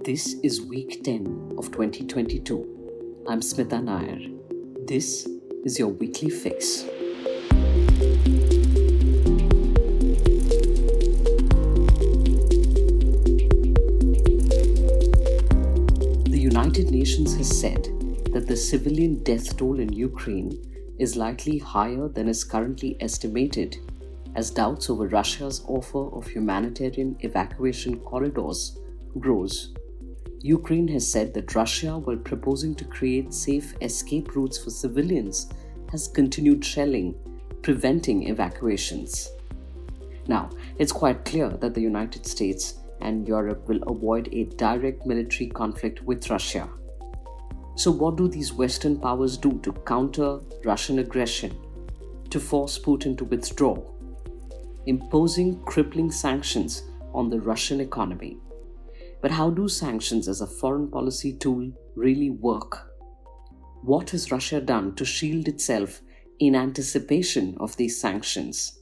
This is week 10 of 2022. I'm Smitha Nair. This is your weekly fix. The United Nations has said that the civilian death toll in Ukraine is likely higher than is currently estimated, as doubts over Russia's offer of humanitarian evacuation corridors grows. Ukraine has said that Russia, while proposing to create safe escape routes for civilians, has continued shelling, preventing evacuations. Now, it's quite clear that the United States and Europe will avoid a direct military conflict with Russia. So what do these Western powers do to counter Russian aggression, to force Putin to withdraw? Imposing crippling sanctions on the Russian economy. But how do sanctions as a foreign policy tool really work? What has Russia done to shield itself in anticipation of these sanctions?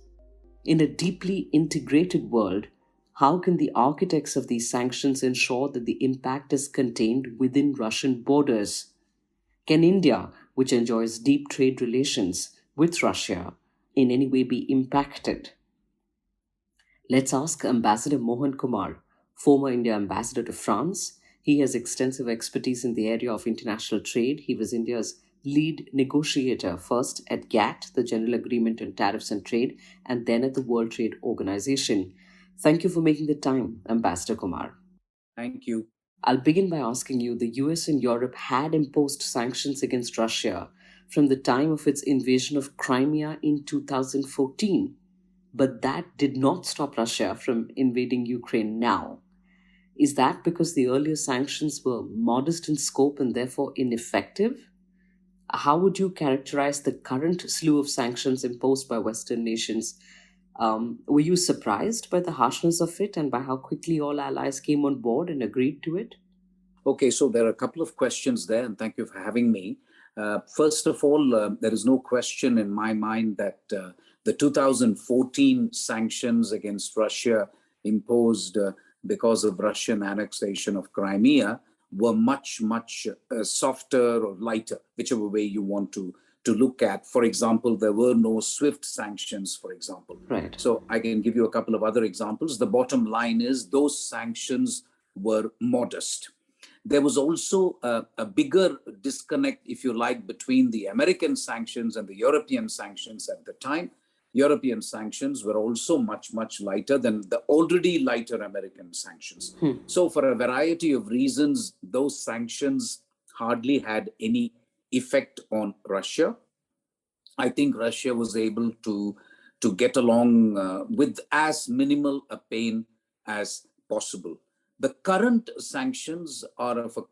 In a deeply integrated world, how can the architects of these sanctions ensure that the impact is contained within Russian borders? Can India, which enjoys deep trade relations with Russia, in any way be impacted? Let's ask Ambassador Mohan Kumar, former India ambassador to France. He has extensive expertise in the area of international trade. He was India's lead negotiator, first at GATT, the General Agreement on Tariffs and Trade, and then at the World Trade Organization. Thank you for making the time, Ambassador Kumar. Thank you. I'll begin by asking you, the US and Europe had imposed sanctions against Russia from the time of its invasion of Crimea in 2014. But that did not stop Russia from invading Ukraine now. Is that because the earlier sanctions were modest in scope and therefore ineffective? How would you characterize the current slew of sanctions imposed by Western nations? Were you surprised by the harshness of it and by how quickly all allies came on board and agreed to it? Okay, so there are a couple of questions there, and thank you for having me. First of all, there is no question in my mind that the 2014 sanctions against Russia imposed because of Russian annexation of Crimea were much softer or lighter, whichever way you want to look at. For example, there were no SWIFT sanctions, for example. Right. So I can give you a couple of other examples. The bottom line is those sanctions were modest. There was also a bigger disconnect, if you like, between the American sanctions and the European sanctions at the time. European sanctions were also much lighter than the already lighter American sanctions. So for a variety of reasons, those sanctions hardly had any effect on Russia. I think Russia was able to get along with as minimal a pain as possible. The current sanctions are of a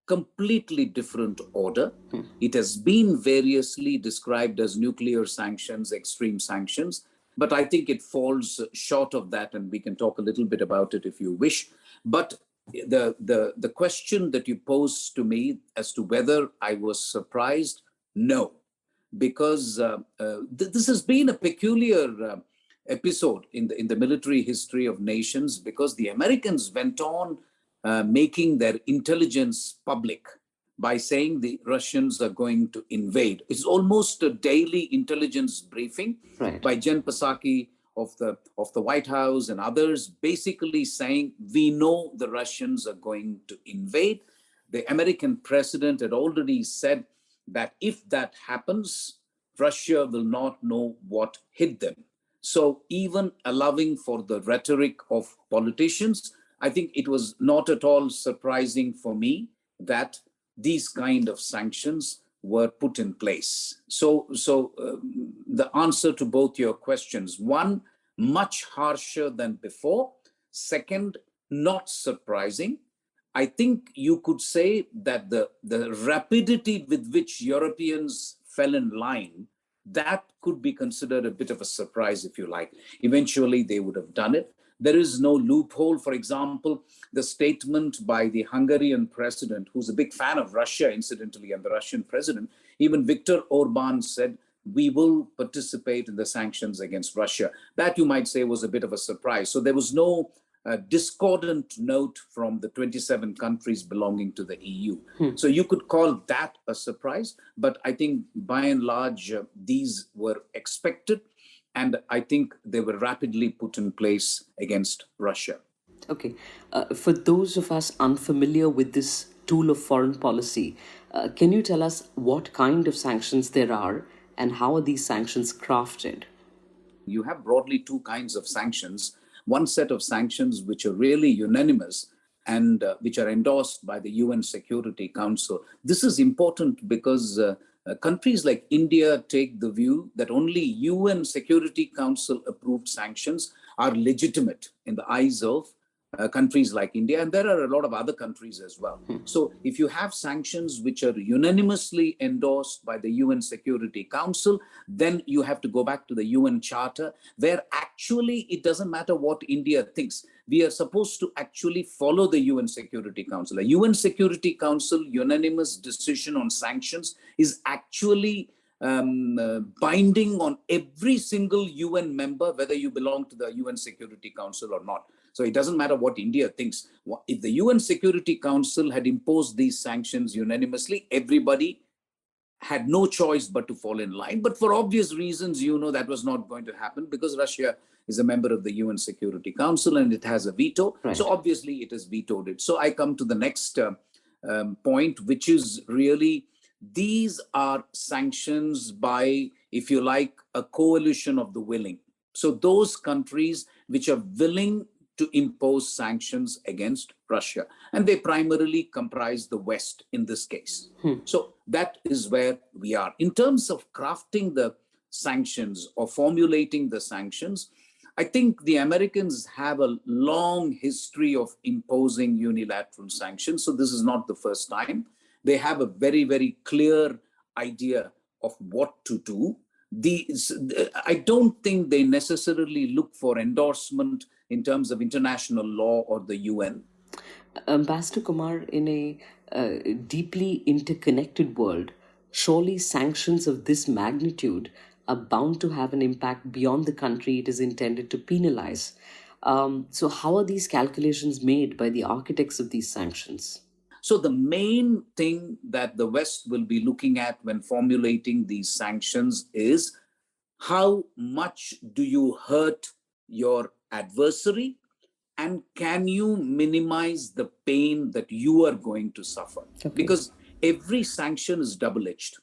completely different order. It has been variously described as nuclear sanctions, extreme sanctions, but I think it falls short of that, and we can talk a little bit about it if you wish. But the question that you posed to me as to whether I was surprised, no, because this has been a peculiar episode in the military history of nations, because the Americans went on making their intelligence public by saying the Russians are going to invade. It's almost a daily intelligence briefing by Jen Psaki of the White House and others, basically saying, we know the Russians are going to invade. The American president had already said that if that happens, Russia will not know what hit them. So even allowing for the rhetoric of politicians, I think it was not at all surprising for me that these kind of sanctions were put in place. So the answer to both your questions: one, much harsher than before. Second, not surprising. I think you could say that the rapidity with which Europeans fell in line, that could be considered a bit of a surprise, if you like. Eventually, they would have done it. There is no loophole. For example, the statement by the Hungarian president, who's a big fan of Russia, incidentally, and the Russian president, even Viktor Orban said, we will participate in the sanctions against Russia. That, you might say, was a bit of a surprise. So there was no discordant note from the 27 countries belonging to the EU. So you could call that a surprise, but I think by and large, these were expected, and I think they were rapidly put in place against Russia. Okay. For those of us unfamiliar with this tool of foreign policy, can you tell us what kind of sanctions there are and how are these sanctions crafted? You have broadly two kinds of sanctions. One set of sanctions which are really unanimous and which are endorsed by the UN Security Council. This is important because countries like India take the view that only UN Security Council approved sanctions are legitimate in the eyes of countries like India, and there are a lot of other countries as well. So if you have sanctions which are unanimously endorsed by the UN Security Council, then you have to go back to the UN Charter, where actually it doesn't matter what India thinks. We are supposed to actually follow the UN Security Council. A UN Security Council unanimous decision on sanctions is actually binding on every single UN member, whether you belong to the UN Security Council or not. So it doesn't matter what India thinks. If the UN Security Council had imposed these sanctions unanimously, everybody had no choice but to fall in line. But for obvious reasons, that was not going to happen because Russia is a member of the UN Security Council and it has a veto. Right. So obviously it has vetoed it. So I come to the next point, which is really these are sanctions by, if you like, a coalition of the willing. So those countries which are willing to impose sanctions against Russia. And they primarily comprise the West in this case. So that is where we are. In terms of crafting the sanctions or formulating the sanctions, I think the Americans have a long history of imposing unilateral sanctions. So this is not the first time. They have a very, very clear idea of what to do. I don't think they necessarily look for endorsement in terms of international law or the UN. Ambassador Kumar, in a deeply interconnected world, surely sanctions of this magnitude are bound to have an impact beyond the country it is intended to penalize. So, how are these calculations made by the architects of these sanctions? So the main thing that the West will be looking at when formulating these sanctions is how much do you hurt your adversary and can you minimize the pain that you are going to suffer? Okay. Because every sanction is double-edged.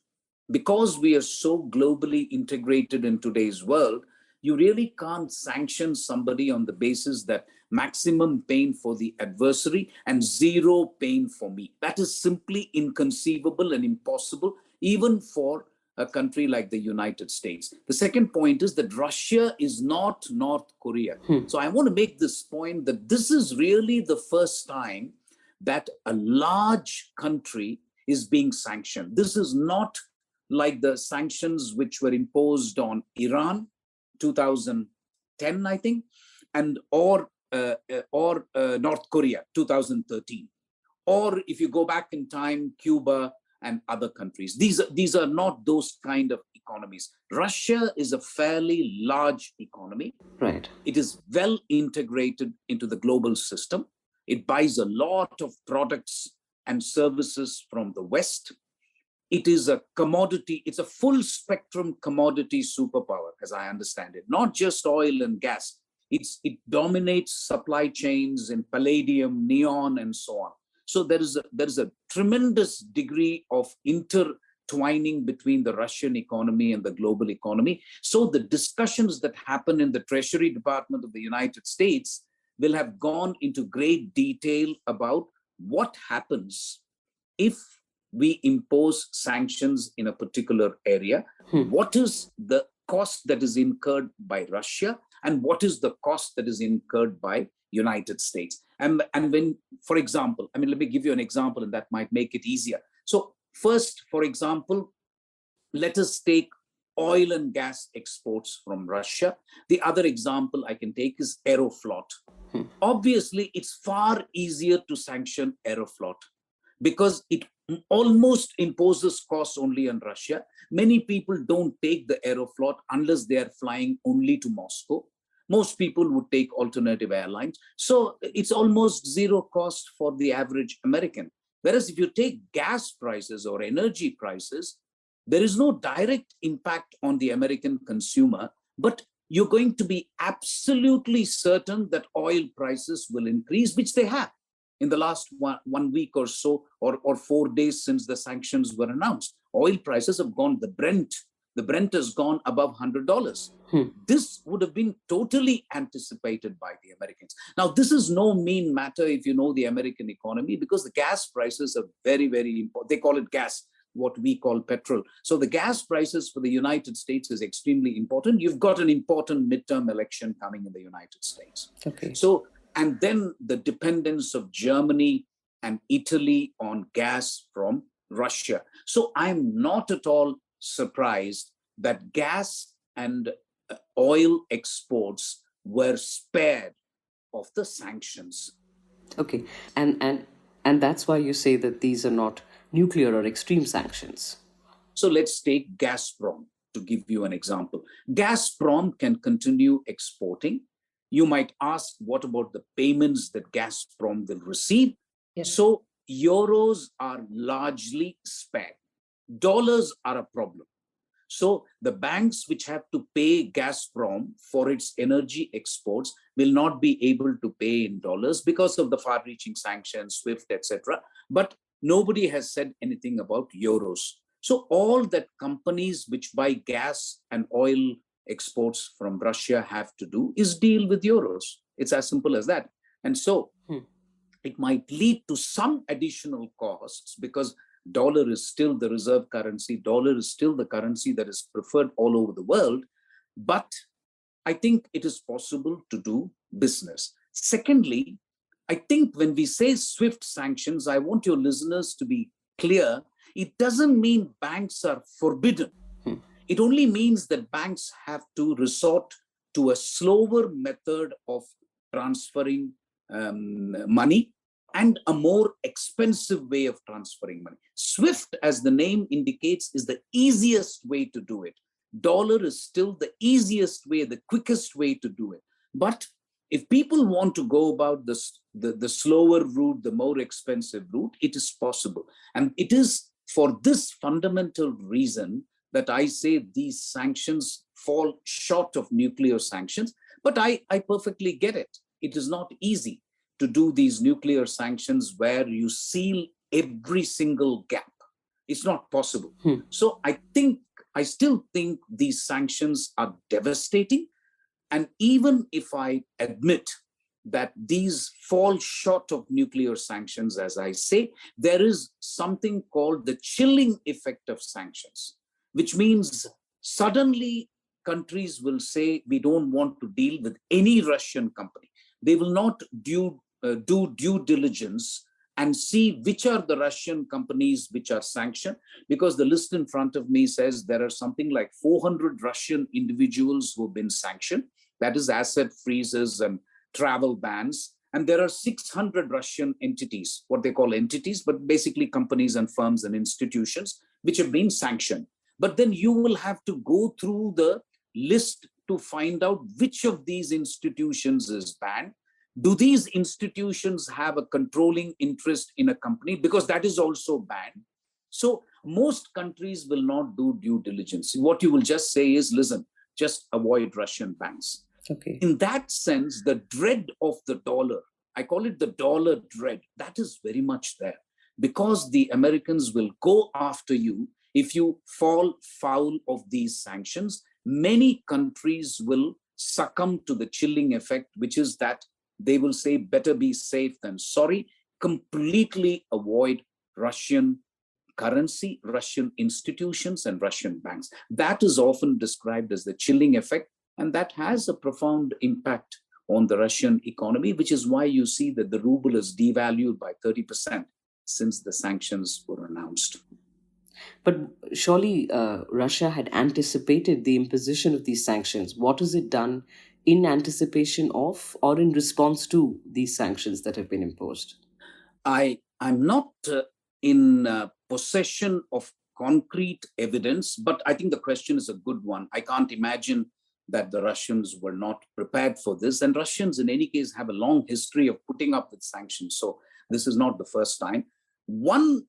Because we are so globally integrated in today's world, you really can't sanction somebody on the basis that maximum pain for the adversary and zero pain for me. That is simply inconceivable and impossible, even for a country like the United States. The second point is that Russia is not North Korea. So I want to make this point that this is really the first time that a large country is being sanctioned. This is not like the sanctions which were imposed on Iran 2010, I think, and or North Korea 2013, or if you go back in time, Cuba and other countries. These are not those kind of economies. Russia is a fairly large economy. Right. It is well integrated into the global system. It buys a lot of products and services from the West. It is a commodity, it's a full spectrum commodity superpower, as I understand it, not just oil and gas. It dominates supply chains in palladium, neon, and so on. So there is a tremendous degree of intertwining between the Russian economy and the global economy. So the discussions that happen in the Treasury Department of the United States will have gone into great detail about what happens if we impose sanctions in a particular area. What is the cost that is incurred by Russia and what is the cost that is incurred by United States? And when, for example, let me give you an example and that might make it easier. So first, for example, let us take oil and gas exports from Russia. The other example I can take is Aeroflot. Obviously, it's far easier to sanction Aeroflot because it almost imposes costs only on Russia. Many people don't take the Aeroflot unless they are flying only to Moscow. Most people would take alternative airlines. So it's almost zero cost for the average American. Whereas if you take gas prices or energy prices, there is no direct impact on the American consumer, but you're going to be absolutely certain that oil prices will increase, which they have in the last one week or so, or 4 days since the sanctions were announced. Oil prices have gone, the Brent has gone above $100. This would have been totally anticipated by the Americans. Now, this is no mean matter if you know the American economy, because the gas prices are very, very important. They call it gas, what we call petrol. So the gas prices for the United States is extremely important. You've got an important midterm election coming in the United States. Okay. So, and then the dependence of Germany and Italy on gas from Russia. So I'm not at all surprised that gas and oil exports were spared of the sanctions. Okay. And that's why you say that these are not nuclear or extreme sanctions. So let's take Gazprom to give you an example. Gazprom can continue exporting. You might ask, what about the payments that Gazprom will receive? Yes. So euros are largely spared. Dollars are a problem. So the banks which have to pay Gazprom for its energy exports will not be able to pay in dollars because of the far-reaching sanctions, SWIFT, etc. But nobody has said anything about euros. So all that companies which buy gas and oil exports from Russia have to do is deal with euros. It's as simple as that. And so it might lead to some additional costs because dollar is still the reserve currency. Dollar is still the currency that is preferred all over the world. But I think it is possible to do business. Secondly, I think when we say SWIFT sanctions, I want your listeners to be clear. It doesn't mean banks are forbidden. It only means that banks have to resort to a slower method of transferring money and a more expensive way of transferring money. SWIFT, as the name indicates, is the easiest way to do it. Dollar is still the easiest way, the quickest way to do it. But if people want to go about the slower route, the more expensive route, it is possible. And it is for this fundamental reason that I say these sanctions fall short of nuclear sanctions. But I perfectly get it. It is not easy to do these nuclear sanctions where you seal every single gap. It's not possible. So I still think these sanctions are devastating. And even if I admit that these fall short of nuclear sanctions, as I say, there is something called the chilling effect of sanctions, which means suddenly countries will say, we don't want to deal with any Russian company. They will not do due diligence and see which are the Russian companies which are sanctioned, because the list in front of me says there are something like 400 Russian individuals who have been sanctioned. That is asset freezes and travel bans. And there are 600 Russian entities, what they call entities, but basically companies and firms and institutions which have been sanctioned. But then you will have to go through the list to find out which of these institutions is banned. Do these institutions have a controlling interest in a company? Because that is also banned. So most countries will not do due diligence. What you will just say is, listen, just avoid Russian banks. Okay. In that sense, the dread of the dollar, I call it the dollar dread, that is very much there. Because the Americans will go after you if you fall foul of these sanctions. Many countries will succumb to the chilling effect, which is that they will say, better be safe than sorry, completely avoid Russian currency, Russian institutions, and Russian banks. That is often described as the chilling effect, and that has a profound impact on the Russian economy, which is why you see that the ruble is devalued by 30% since the sanctions were announced. But surely Russia had anticipated the imposition of these sanctions. What has it done in anticipation of or in response to these sanctions that have been imposed? I'm not in possession of concrete evidence, but I think the question is a good one. I can't imagine that the Russians were not prepared for this. And Russians, in any case, have a long history of putting up with sanctions. So this is not the first time. One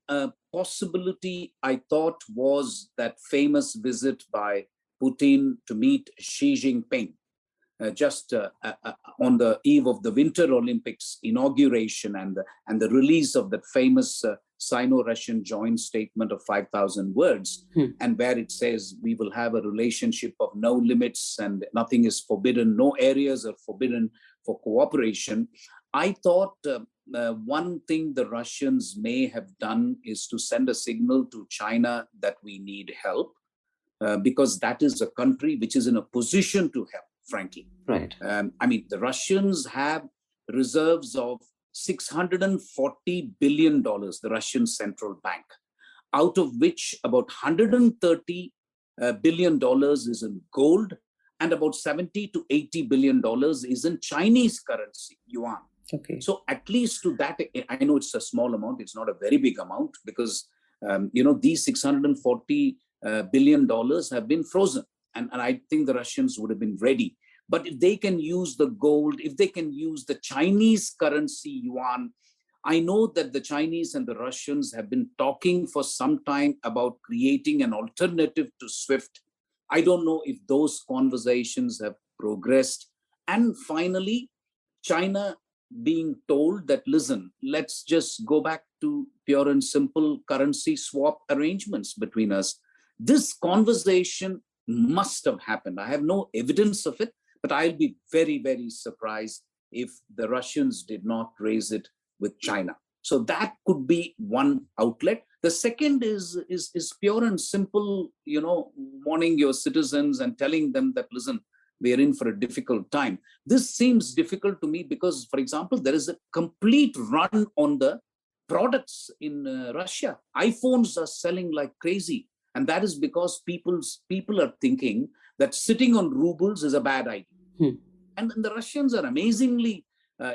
possibility I thought was that famous visit by Putin to meet Xi Jinping just on the eve of the Winter Olympics inauguration and the release of that famous Sino-Russian joint statement of 5,000 words, and where it says we will have a relationship of no limits and nothing is forbidden, no areas are forbidden for cooperation. I thought one thing the Russians may have done is to send a signal to China that we need help, because that is a country which is in a position to help, frankly. Right. I mean, the Russians have reserves of $640 billion, the Russian central bank, out of which about $130 billion is in gold and about $70 to $80 billion is in Chinese currency, yuan. Okay. So at least to that, I know it's a small amount, it's not a very big amount, because these $640 billion have been frozen. And I think the Russians would have been ready. But if they can use the gold, if they can use the Chinese currency yuan, I know that the Chinese and the Russians have been talking for some time about creating an alternative to SWIFT. I don't know if those conversations have progressed. And finally, China being told that, listen, let's just go back to pure and simple currency swap arrangements between us. This conversation must have happened. I have no evidence of it, but I'll be very, very surprised if the Russians did not raise it with China. So that could be one outlet. The second is pure and simple, warning your citizens and telling them that, listen, we are in for a difficult time. This seems difficult to me because, for example, there is a complete run on the products in Russia. iPhones are selling like crazy. And that is because people are thinking that sitting on rubles is a bad idea. And the Russians are amazingly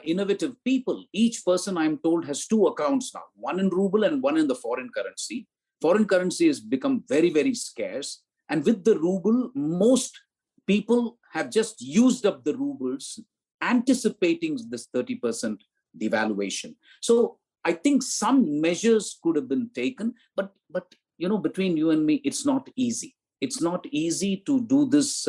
innovative people. Each person, I'm told, has two accounts now, one in ruble and one in the foreign currency. Foreign currency has become very, very scarce. And with the ruble, most people have just used up the rubles, anticipating this 30% devaluation. So I think some measures could have been taken, but between you and me, it's not easy. It's not easy to do this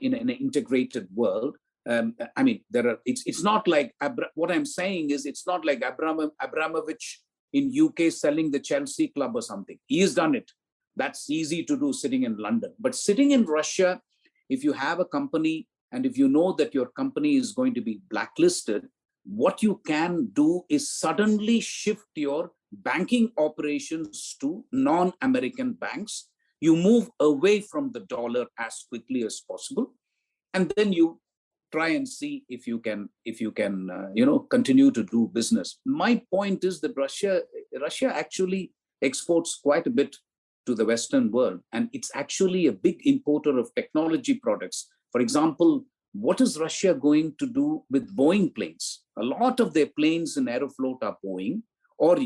in an integrated world. I mean, it's not like, what I'm saying is, it's not like Abramovich in UK selling the Chelsea club or something. He has done it. That's easy to do sitting in London. But sitting in Russia, if you have a company and if you know that your company is going to be blacklisted, what you can do is suddenly shift your banking operations to non-American banks. You move away from the dollar as quickly as possible, and then you try and see if you can continue to do business. My point is that Russia actually exports quite a bit to the Western world, and it's actually a big importer of technology products. For example, what is Russia going to do with Boeing planes? A lot of their planes in Aeroflot are Boeing or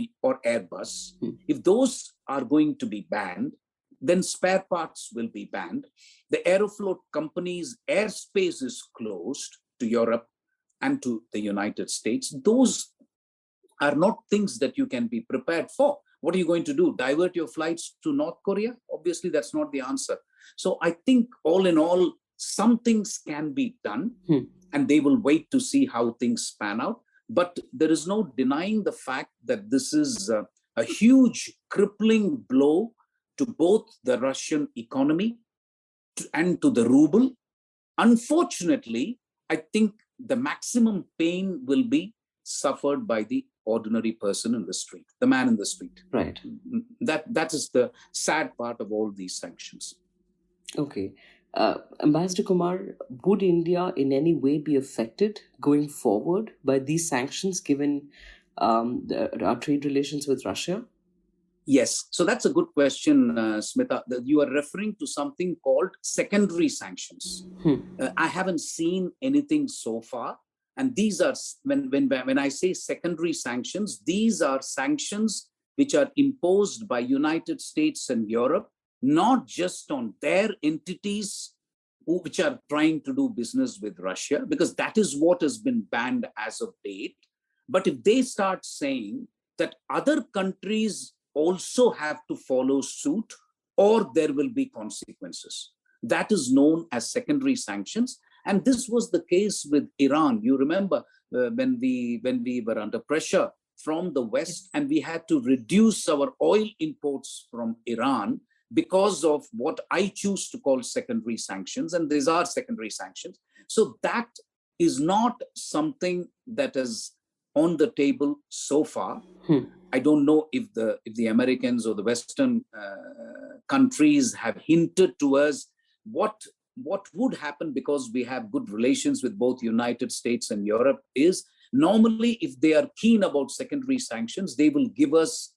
Airbus. If those are going to be banned, then spare parts will be banned. The Aeroflot company's airspace is closed to Europe and to the United States. Those are not things that you can be prepared for. What are you going to do? Divert your flights to North Korea? Obviously, that's not the answer. So I think all in all, some things can be done, and they will wait to see how things pan out. But there is no denying the fact that this is a huge crippling blow to both the Russian economy and to the ruble. Unfortunately, I think the maximum pain will be suffered by the ordinary person in the street, the man in the street. Right. That is the sad part of all these sanctions. Okay. Ambassador Kumar, would India in any way be affected going forward by these sanctions given our trade relations with Russia? Yes. So that's a good question, Smitha. You are referring to something called secondary sanctions. I haven't seen anything so far. And these are, when I say secondary sanctions, these are sanctions which are imposed by United States and Europe, not just on their entities which are trying to do business with Russia, because that is what has been banned as of date. But if they start saying that other countries also have to follow suit, or there will be consequences, that is known as secondary sanctions. And this was the case with Iran. You remember when we were under pressure from the West and we had to reduce our oil imports from Iran because of what I choose to call secondary sanctions, and these are secondary sanctions. So that is not something that is on the table so far. I don't know if the Americans or the Western countries have hinted to us what would happen, because we have good relations with both United States and Europe. Is normally, if they are keen about secondary sanctions, they will give us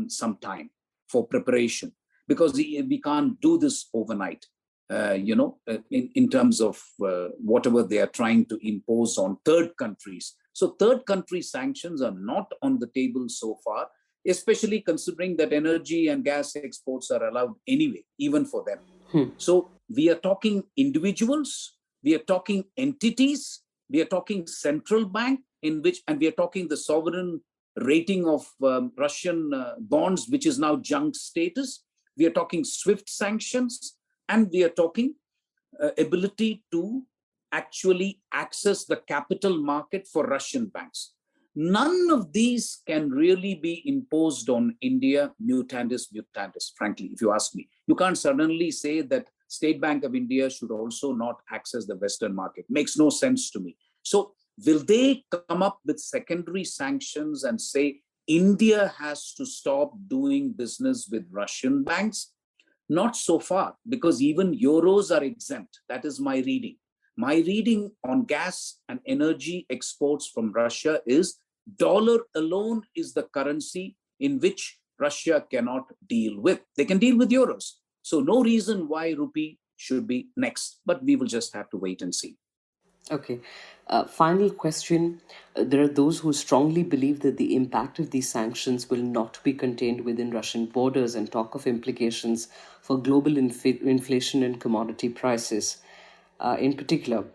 some time for preparation, because we can't do this overnight. In terms of whatever they are trying to impose on third countries. So third country sanctions are not on the table so far, especially considering that energy and gas exports are allowed anyway, even for them. So we are talking individuals, we are talking entities, we are talking central bank and we are talking the sovereign rating of Russian bonds, which is now junk status. We are talking SWIFT sanctions, and we are talking ability to actually access the capital market for Russian banks. None of these can really be imposed on India mutandis mutandis, frankly, if you ask me. You can't suddenly say that State Bank of India should also not access the Western market. Makes no sense to me. So will they come up with secondary sanctions and say India has to stop doing business with Russian banks? Not so far, because even euros are exempt. That is my reading. My reading on gas and energy exports from Russia is dollar alone is the currency in which Russia cannot deal with. They can deal with euros. So no reason why rupee should be next, but we will just have to wait and see. Okay. Final question. There are those who strongly believe that the impact of these sanctions will not be contained within Russian borders and talk of implications for global inflation and commodity prices. In particular,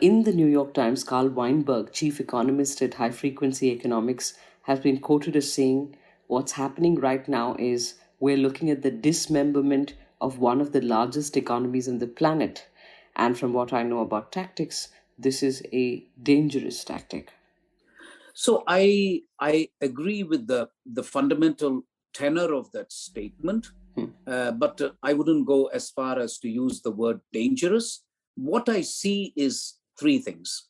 in the New York Times, Carl Weinberg, chief economist at High Frequency Economics, has been quoted as saying, "What's happening right now is we're looking at the dismemberment of one of the largest economies on the planet. And from what I know about tactics, this is a dangerous tactic." So I agree with the fundamental tenor of that statement, but I wouldn't go as far as to use the word dangerous. What I see is three things.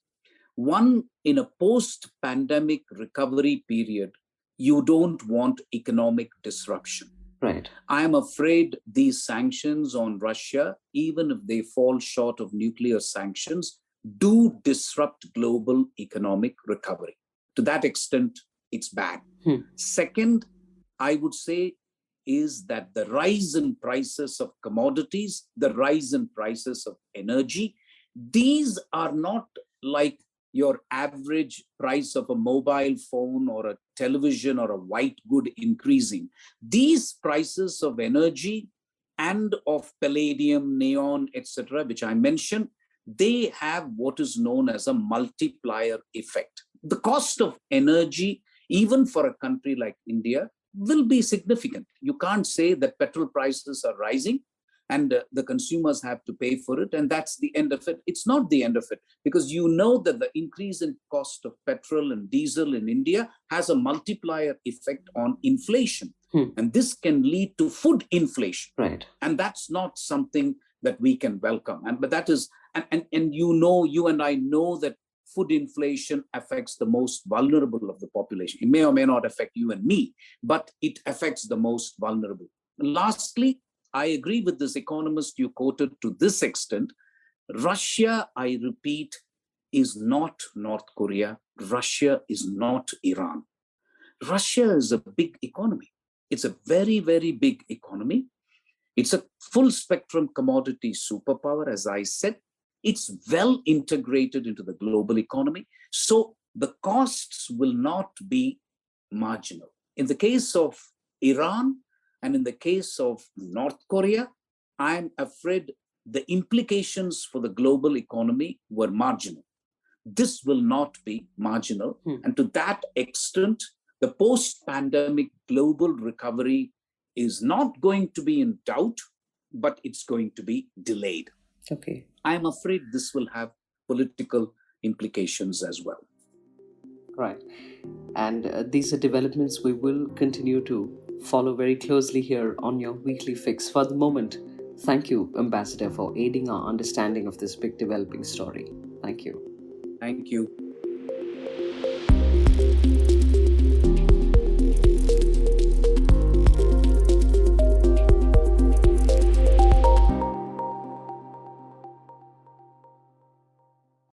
One, in a post-pandemic recovery period, you don't want economic disruption. Right. I am afraid these sanctions on Russia, even if they fall short of nuclear sanctions, do disrupt global economic recovery. To that extent, it's bad. Second, I would say, is that the rise in prices of commodities, the rise in prices of energy, these are not like your average price of a mobile phone or a television or a white good increasing. These prices of energy and of palladium, neon, etc., which I mentioned, they have what is known as a multiplier effect. The cost of energy, even for a country like India, will be significant. You can't say that petrol prices are rising and the consumers have to pay for it, and that's the end of it. It's not the end of it, because you know that the increase in cost of petrol and diesel in India has a multiplier effect on inflation. And this can lead to food inflation. Right. And that's not something that we can welcome. But that is, and you and I know that food inflation affects the most vulnerable of the population. It may or may not affect you and me, but it affects the most vulnerable. Lastly, I agree with this economist you quoted to this extent. Russia, I repeat, is not North Korea. Russia is not Iran. Russia is a big economy. It's a very, very big economy. It's a full spectrum commodity superpower, as I said. It's well integrated into the global economy. So the costs will not be marginal. In the case of Iran and in the case of North Korea, I'm afraid the implications for the global economy were marginal. This will not be marginal. And to that extent, the post-pandemic global recovery is not going to be in doubt, but it's going to be delayed. Okay. I'm afraid this will have political implications as well. Right. And these are developments we will continue to follow very closely here on your weekly fix. For the moment, thank you, Ambassador, for aiding our understanding of this big developing story. Thank you. Thank you.